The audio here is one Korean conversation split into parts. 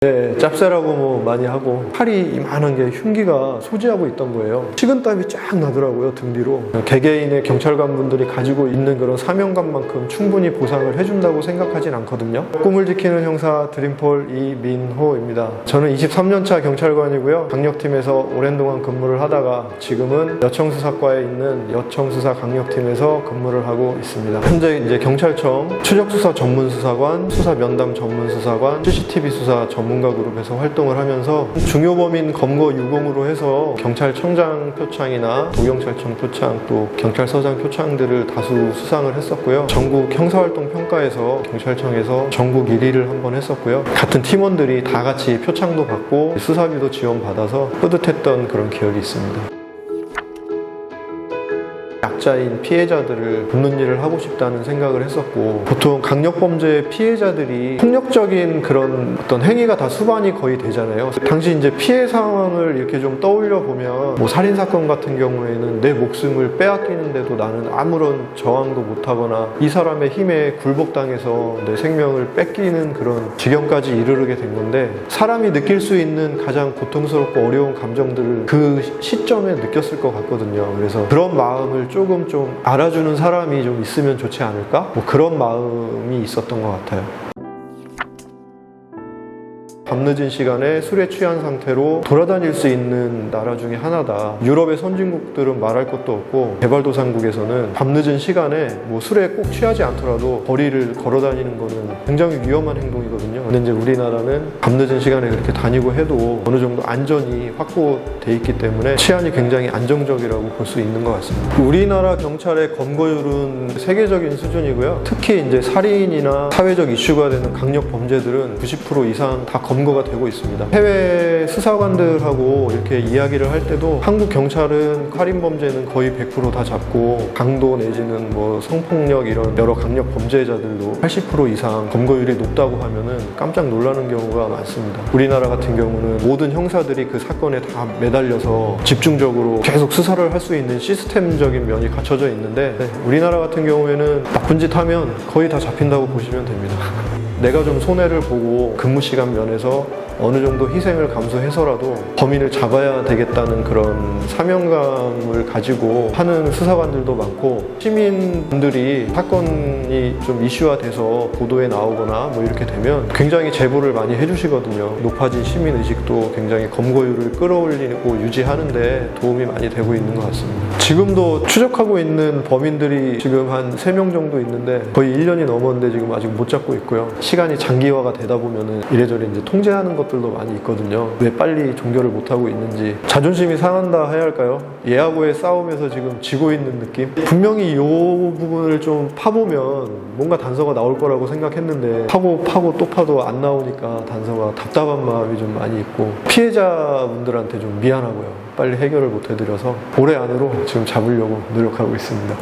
네, 짭새라고 뭐 많이 하고 팔이 이만한 게 흉기가 소지하고 있던 거예요. 식은땀이 쫙 나더라고요, 등 뒤로. 개개인의 경찰관 분들이 가지고 있는 그런 사명감만큼 충분히 보상을 해준다고 생각하진 않거든요. 꿈을 지키는 형사 드림폴 이민호입니다. 저는 23년차 경찰관이고요. 강력팀에서 오랜 동안 근무를 하다가 지금은 여청수사과에 있는 여청수사 강력팀에서 근무를 하고 있습니다. 현재 이제 경찰청 추적수사 전문수사관, 수사면담 전문수사관, CCTV 수사 전문가 그룹에서 활동을 하면서 중요범인 검거 유공으로 해서 경찰청장 표창이나 도경찰청 표창, 또 경찰서장 표창들을 다수 수상을 했었고요. 전국 형사활동 평가에서 경찰청에서 전국 1위를 한번 했었고요. 같은 팀원들이 다 같이 표창도 받고 수사비도 지원받아서 뿌듯했던 그런 기억이 있습니다. 약자인 피해자들을 돕는 일을 하고 싶다는 생각을 했었고, 보통 강력범죄 피해자들이 폭력적인 그런 어떤 행위가 다 수반이 거의 되잖아요. 당시 이제 피해 상황을 이렇게 좀 떠올려 보면, 뭐 살인사건 같은 경우에는 내 목숨을 빼앗기는데도 나는 아무런 저항도 못하거나 이 사람의 힘에 굴복당해서 내 생명을 뺏기는 그런 지경까지 이르게 된 건데, 사람이 느낄 수 있는 가장 고통스럽고 어려운 감정들을 그 시점에 느꼈을 것 같거든요. 그래서 그런 마음을 조금 좀 알아주는 사람이 좀 있으면 좋지 않을까? 뭐 그런 마음이 있었던 것 같아요. 밤늦은 시간에 술에 취한 상태로 돌아다닐 수 있는 나라 중에 하나다. 유럽의 선진국들은 말할 것도 없고, 개발도상국에서는 밤늦은 시간에 뭐 술에 꼭 취하지 않더라도 거리를 걸어다니는 거는 굉장히 위험한 행동이거든요. 근데 이제 우리나라는 밤늦은 시간에 그렇게 다니고 해도 어느 정도 안전이 확보돼 있기 때문에 치안이 굉장히 안정적이라고 볼 수 있는 것 같습니다. 우리나라 경찰의 검거율은 세계적인 수준이고요. 특히 이제 살인이나 사회적 이슈가 되는 강력 범죄들은 90% 이상 다 검거가 되고 있습니다. 해외 수사관들하고 이렇게 이야기를 할 때도 한국 경찰은 살인 범죄는 거의 100% 다 잡고, 강도 내지는 뭐 성폭력 이런 여러 강력 범죄자들도 80% 이상 검거율이 높다고 하면은 깜짝 놀라는 경우가 많습니다. 우리나라 같은 경우는 모든 형사들이 그 사건에 다 매달려서 집중적으로 계속 수사를 할 수 있는 시스템적인 면이 갖춰져 있는데, 우리나라 같은 경우에는 나쁜 짓 하면 거의 다 잡힌다고 보시면 됩니다. 내가 좀 손해를 보고 근무 시간 면에서 어느 정도 희생을 감수해서라도 범인을 잡아야 되겠다는 그런 사명감을 가지고 하는 수사관들도 많고, 시민분들이 사건이 좀 이슈화돼서 보도에 나오거나 뭐 이렇게 되면 굉장히 제보를 많이 해주시거든요. 높아진 시민의식도 굉장히 검거율을 끌어올리고 유지하는 데 도움이 많이 되고 있는 것 같습니다. 지금도 추적하고 있는 범인들이 지금 한 3명 정도 있는데 거의 1년이 넘었는데 지금 아직 못 잡고 있고요. 시간이 장기화가 되다 보면은 이래저래 이제 통제하는 것들도 많이 있거든요. 왜 빨리 종결을 못하고 있는지. 자존심이 상한다 해야 할까요? 얘하고의 싸움에서 지금 지고 있는 느낌? 분명히 이 부분을 좀 파보면 뭔가 단서가 나올 거라고 생각했는데, 파고 또 파도 안 나오니까 단서가 답답한 마음이 좀 많이 있고, 피해자분들한테 좀 미안하고요. 빨리 해결을 못 해드려서 올해 안으로 지금 잡으려고 노력하고 있습니다.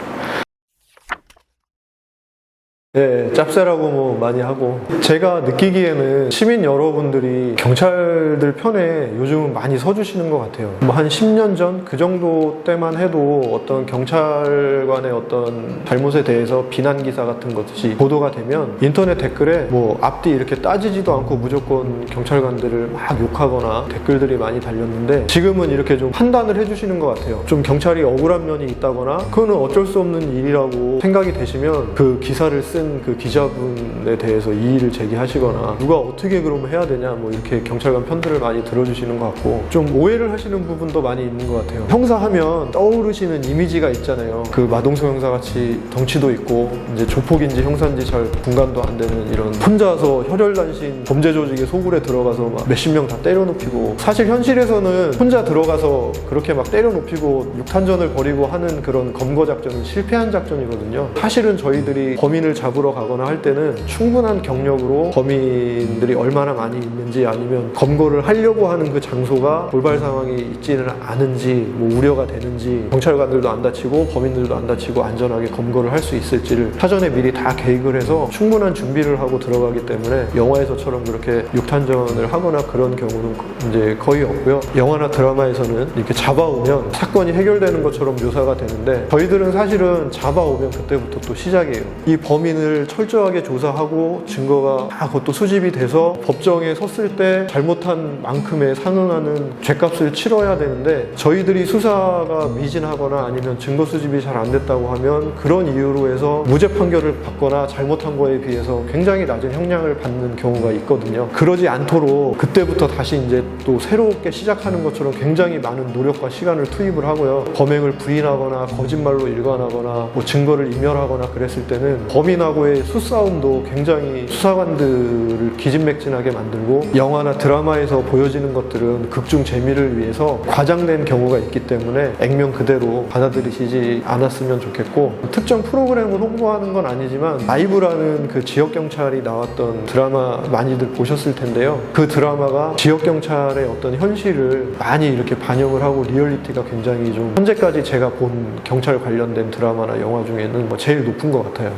네, 짭새라고 뭐 많이 하고, 제가 느끼기에는 시민 여러분들이 경찰들 편에 요즘은 많이 서주시는 것 같아요. 뭐 한 10년 전 그 정도 때만 해도 어떤 경찰관의 어떤 잘못에 대해서 비난 기사 같은 것이 보도가 되면 인터넷 댓글에 뭐 앞뒤 이렇게 따지지도 않고 무조건 경찰관들을 막 욕하거나 댓글들이 많이 달렸는데, 지금은 이렇게 좀 판단을 해주시는 것 같아요. 좀 경찰이 억울한 면이 있다거나 그거는 어쩔 수 없는 일이라고 생각이 되시면 그 기사를 쓴 그 기자분에 대해서 이의를 제기하시거나, 누가 어떻게 그러면 해야 되냐 뭐 이렇게 경찰관 편들을 많이 들어주시는 것 같고, 좀 오해를 하시는 부분도 많이 있는 것 같아요. 형사하면 떠오르시는 이미지가 있잖아요. 그 마동석 형사같이 덩치도 있고 이제 조폭인지 형사인지 잘 분간도 안 되는 이런 혼자서 혈혈단신 범죄 조직의 소굴에 들어가서 막 몇십 명 다 때려눕히고, 사실 현실에서는 혼자 들어가서 그렇게 막 때려눕히고 육탄전을 벌이고 하는 그런 검거 작전은 실패한 작전이거든요. 사실은 저희들이 범인을 잡으러 가거나 할 때는 충분한 경력으로 범인들이 얼마나 많이 있는지, 아니면 검거를 하려고 하는 그 장소가 돌발 상황이 있지는 않은지, 뭐 우려가 되는지, 경찰관들도 안 다치고 범인들도 안 다치고 안전하게 검거를 할 수 있을지를 사전에 미리 다 계획을 해서 충분한 준비를 하고 들어가기 때문에 영화에서처럼 그렇게 육탄전을 하거나 그런 경우는 이제 거의 없고요. 영화나 드라마에서는 이렇게 잡아오면 사건이 해결되는 것처럼 묘사가 되는데, 저희들은 사실은 잡아오면 그때부터 또 시작이에요. 이 범인을 원인을 철저하게 조사하고 증거가 다 그것도 수집이 돼서 법정에 섰을 때 잘못한 만큼의 상응하는 죗값을 치러야 되는데, 저희들이 수사가 미진하거나 아니면 증거 수집이 잘 안 됐다고 하면 그런 이유로 해서 무죄 판결을 받거나 잘못한 거에 비해서 굉장히 낮은 형량을 받는 경우가 있거든요. 그러지 않도록 그때부터 다시 이제 또 새롭게 시작하는 것처럼 굉장히 많은 노력과 시간을 투입을 하고요. 범행을 부인하거나 거짓말로 일관하거나 뭐 증거를 인멸하거나 그랬을 때는 범인하고의 수싸움도 굉장히 수사관들을 기진맥진하게 만들고, 영화나 드라마에서 보여지는 것들은 극중 재미를 위해서 과장된 경우가 있기 때문에 액면 그대로 받아들이시지 않았으면 좋겠고, 특정 프로그램을 홍보하는 건 아니지만 라이브라는 그 지역경찰이 나왔던 드라마 많이들 보셨을 텐데요. 그 드라마가 지역경찰의 어떤 현실을 많이 이렇게 반영을 하고 리얼리티가 굉장히 좀 현재까지 제가 본 경찰 관련된 드라마나 영화 중에는 뭐 제일 높은 것 같아요.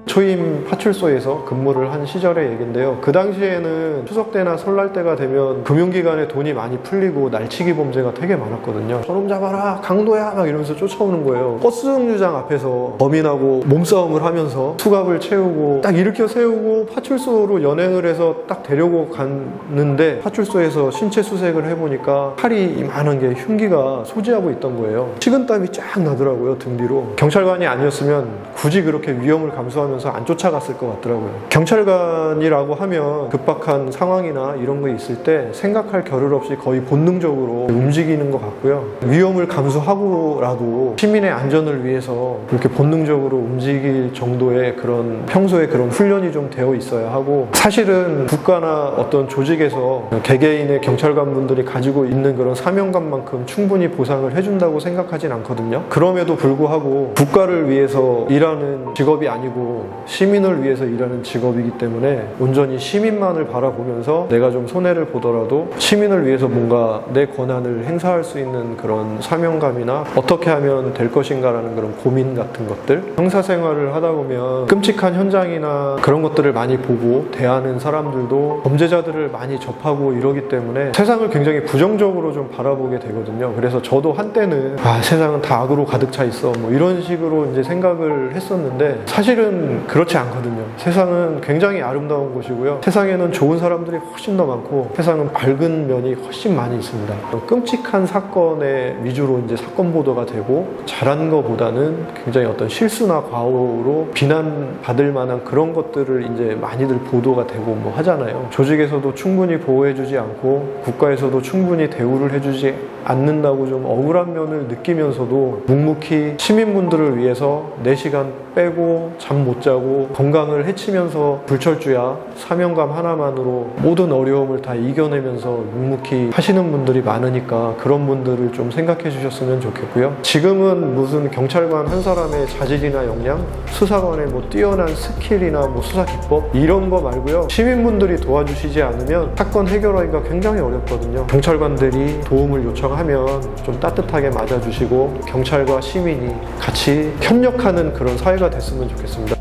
초임 파출소에서 근무를 한 시절의 얘긴데요. 그 당시에는 추석 때나 설날 때가 되면 금융기관에 돈이 많이 풀리고 날치기 범죄가 되게 많았거든요. 저놈 잡아라, 강도야 막 이러면서 쫓아오는 거예요. 버스 정류장 앞에서 범인하고 몸싸움을 하면서 수갑을 채우고 딱 일으켜 세우고 파출소로 연행을 해서 딱 데려고 갔는데, 파출소에서 신체 수색을 해보니까 팔이 이만한 게 흉기가 소지하고 있던 거예요. 식은땀이 쫙 나더라고요, 등 뒤로. 경찰관이 아니었으면 굳이 그렇게 위험을 감수하면서 안 쫓아갔을 것 같더라고요. 경찰관이라고 하면 급박한 상황이나 이런 거 있을 때 생각할 겨를 없이 거의 본능적으로 움직이는 것 같고요. 위험을 감수하고라도 시민의 안전을 위해서 그렇게 본능적으로 움직일 정도의 그런 평소에 그런 훈련이 좀 되어 있어야 하고, 사실은 국가나 어떤 조직에서 개개인의 경찰관분들이 가지고 있는 그런 사명감만큼 충분히 보상을 해준다고 생각하진 않거든요. 그럼에도 불구하고 국가를 위해서 일하는 직업이 아니고 시민을 위해서 일하는 직업이기 때문에 온전히 시민만을 바라보면서 내가 좀 손해를 보더라도 시민을 위해서 뭔가 내 권한을 행사할 수 있는 그런 사명감이나 어떻게 하면 될 것인가라는 그런 고민 같은 것들, 형사 생활을 하다 보면 끔찍한 현장이나 그런 것들을 많이 보고 대하는 사람들도 범죄자들을 많이 접하고 이러기 때문에 세상을 굉장히 부정적으로 좀 바라보게 되거든요. 그래서 저도 한때는 세상은 다 악으로 가득 차 있어 뭐 이런 식으로 이제 생각을 했었는데, 사실은 그렇지 않거든요. 세상은 굉장히 아름다운 곳이고요. 세상에는 좋은 사람들이 훨씬 더 많고 세상은 밝은 면이 훨씬 많이 있습니다. 끔찍한 사건에 위주로 이제 사건 보도가 되고, 잘한 것보다는 굉장히 어떤 실수나 과오로 비난받을 만한 그런 것들을 이제 많이들 보도가 되고 뭐 하잖아요. 조직에서도 충분히 보호해주지 않고 국가에서도 충분히 대우를 해주지 않는다고 좀 억울한 면을 느끼면서도 묵묵히 시민분들을 위해서 4시간 빼고 잠 못 자고 건강을 해치면서 불철주야 사명감 하나만으로 모든 어려움을 다 이겨내면서 묵묵히 하시는 분들이 많으니까 그런 분들을 좀 생각해 주셨으면 좋겠고요. 지금은 무슨 경찰관 한 사람의 자질이나 역량, 수사관의 뭐 뛰어난 스킬이나 뭐 수사 기법 이런 거 말고요. 시민분들이 도와주시지 않으면 사건 해결하기가 굉장히 어렵거든요. 경찰관들이 도움을 요청하면 좀 따뜻하게 맞아주시고 경찰과 시민이 같이 협력하는 그런 사회가 됐으면 좋겠습니다.